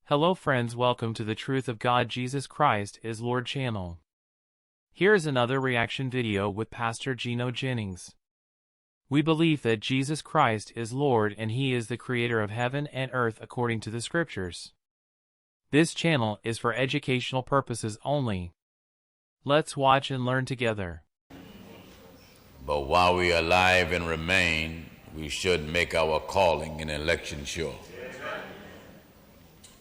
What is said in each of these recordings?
Hello friends, welcome to the Truth of God Jesus Christ is Lord channel. Here is another reaction video with Pastor Gino Jennings. We believe that Jesus Christ is Lord and He is the creator of heaven and earth according to the scriptures. This channel is for educational purposes only. Let's watch and learn together. But while we are alive and remain, we should make our calling and election sure.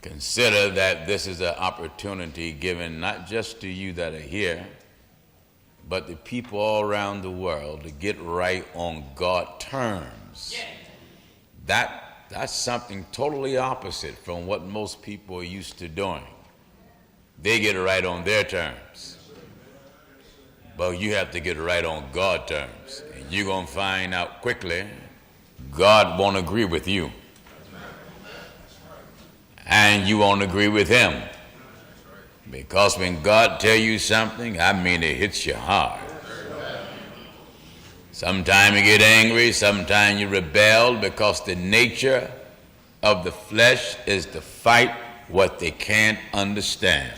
Consider that this is an opportunity given not just to you that are here, but the people all around the world to get right on God terms. That's something totally opposite from what most people are used to doing. They get right on their terms. But you have to get right on God terms. And you're going to find out quickly God won't agree with you. And you won't agree with Him. Because when God tells you something, I mean it hits you hard. Sometimes you get angry, sometimes you rebel, because the nature of the flesh is to fight what they can't understand.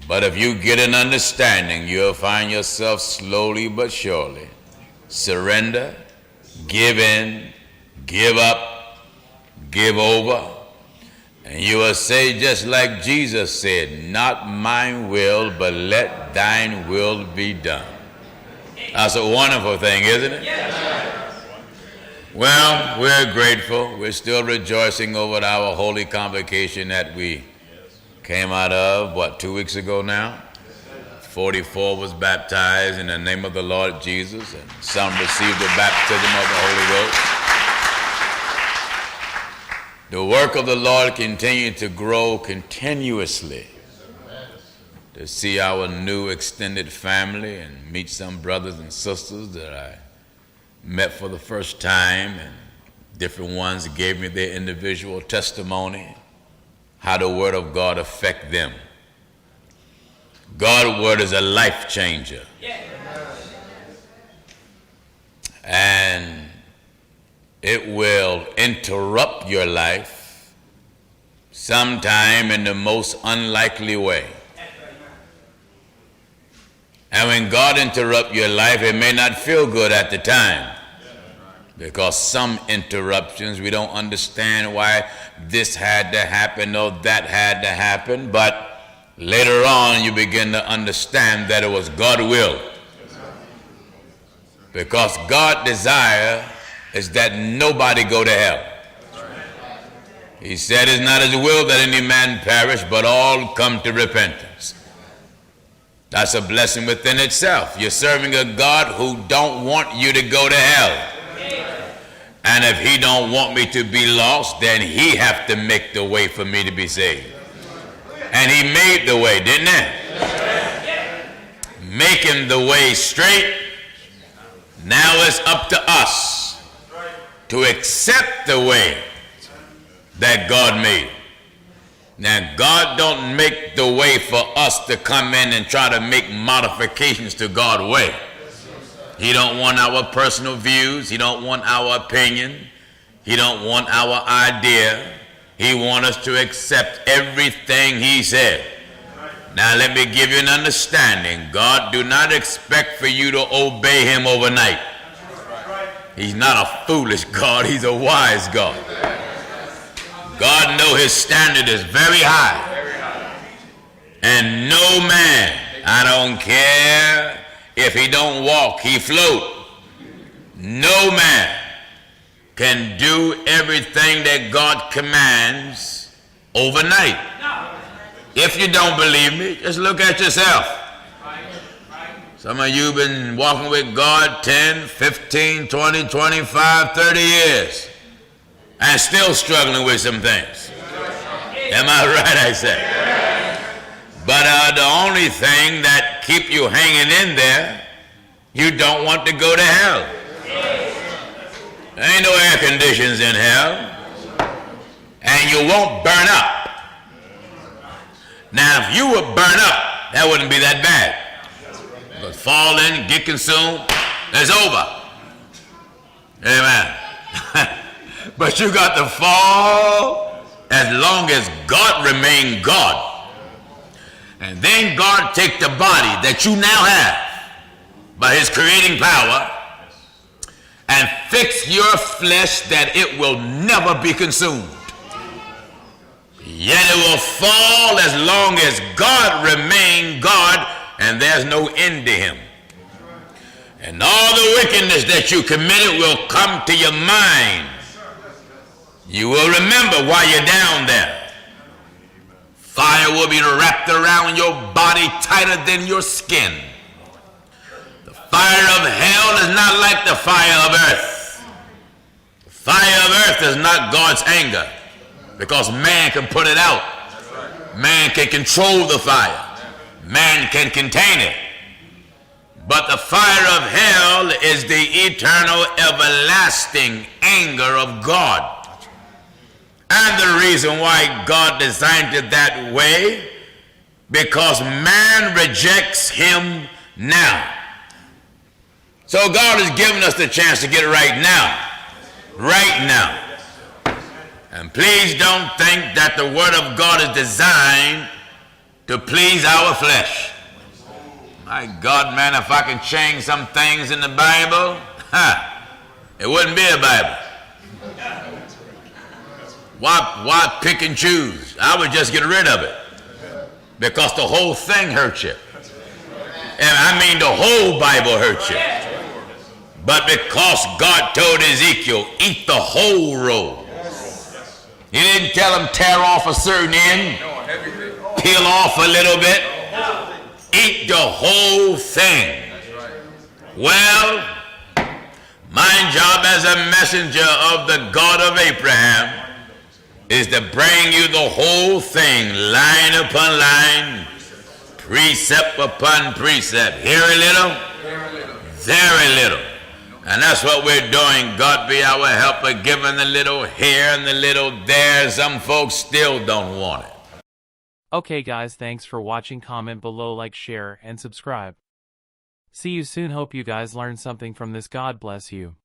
But if you get an understanding, you'll find yourself slowly but surely surrender, give in, give up, give over. And you will say just like Jesus said, not mine will, but let thine will be done. That's a wonderful thing, isn't it? Well, we're grateful. We're still rejoicing over our holy convocation that we came out of, 2 weeks ago now? 44 was baptized in the name of the Lord Jesus, and some received the baptism of the Holy Ghost. The work of the Lord continued to grow continuously. To see our new extended family and meet some brothers and sisters that I met for the first time, and different ones gave me their individual testimony, how the Word of God affect them. God's Word is a life changer. And it will interrupt your life sometime in the most unlikely way. And when God interrupts your life, it may not feel good at the time. Because some interruptions, we don't understand why this had to happen or that had to happen. But later on, you begin to understand that it was God's will. Because God's desire is that nobody go to hell. He said it's not His will that any man perish, but all come to repentance. That's a blessing within itself. You're serving a God who don't want you to go to hell. And if He don't want me to be lost, then He have to make the way for me to be saved. And He made the way, didn't He? Making the way straight. Now it's up to us to accept the way that God made. Now, God don't make the way for us to come in and try to make modifications to God's way. He don't want our personal views. He don't want our opinion. He don't want our idea. He wants us to accept everything He said. Now, let me give you an understanding. God do not expect for you to obey Him overnight. He's not a foolish God. He's a wise God. God knows His standard is very high. And no man, I don't care if he don't walk, he float. No man can do everything that God commands overnight. If you don't believe me, just look at yourself. Some of you have been walking with God 10, 15, 20, 25, 30 years and still struggling with some things. Am I right, I say? But the only thing that keep you hanging in there, you don't want to go to hell. There ain't no air conditions in hell. And you won't burn up. Now, if you would burn up, that wouldn't be that bad. But fall in, get consumed, it's over. Amen. But you got to fall as long as God remain God. And then God take the body that you now have by his creating power and fix your flesh that it will never be consumed. Yet it will fall as long as God remain God and there's no end to him. And all the wickedness that you committed will come to your mind. You will remember while you're down there. Fire will be wrapped around your body tighter than your skin. The fire of hell is not like the fire of earth. The fire of earth is not God's anger, because man can put it out. Man can control the fire. Man can contain it. But the fire of hell is the eternal, everlasting anger of God. And the reason why God designed it that way, because man rejects him now. So God has given us the chance to get it right now. Right now. And please don't think that the Word of God is designed to please our flesh. My God, man, if I can change some things in the Bible, it wouldn't be a Bible. Why pick and choose? I would just get rid of it, because the whole thing hurts you. And I mean the whole Bible hurts you. But because God told Ezekiel, eat the whole roll. He didn't tell him tear off a certain end, peel off a little bit. Eat the whole thing. Well, my job as a messenger of the God of Abraham is to bring you the whole thing, line upon line, precept upon precept. Here a little, there a little. And that's what we're doing. God be our helper, giving the little here and the little there. Some folks still don't want it. Okay guys, thanks for watching. Comment below, like, share, and subscribe. See you soon. Hope you guys learned something from this. God bless you.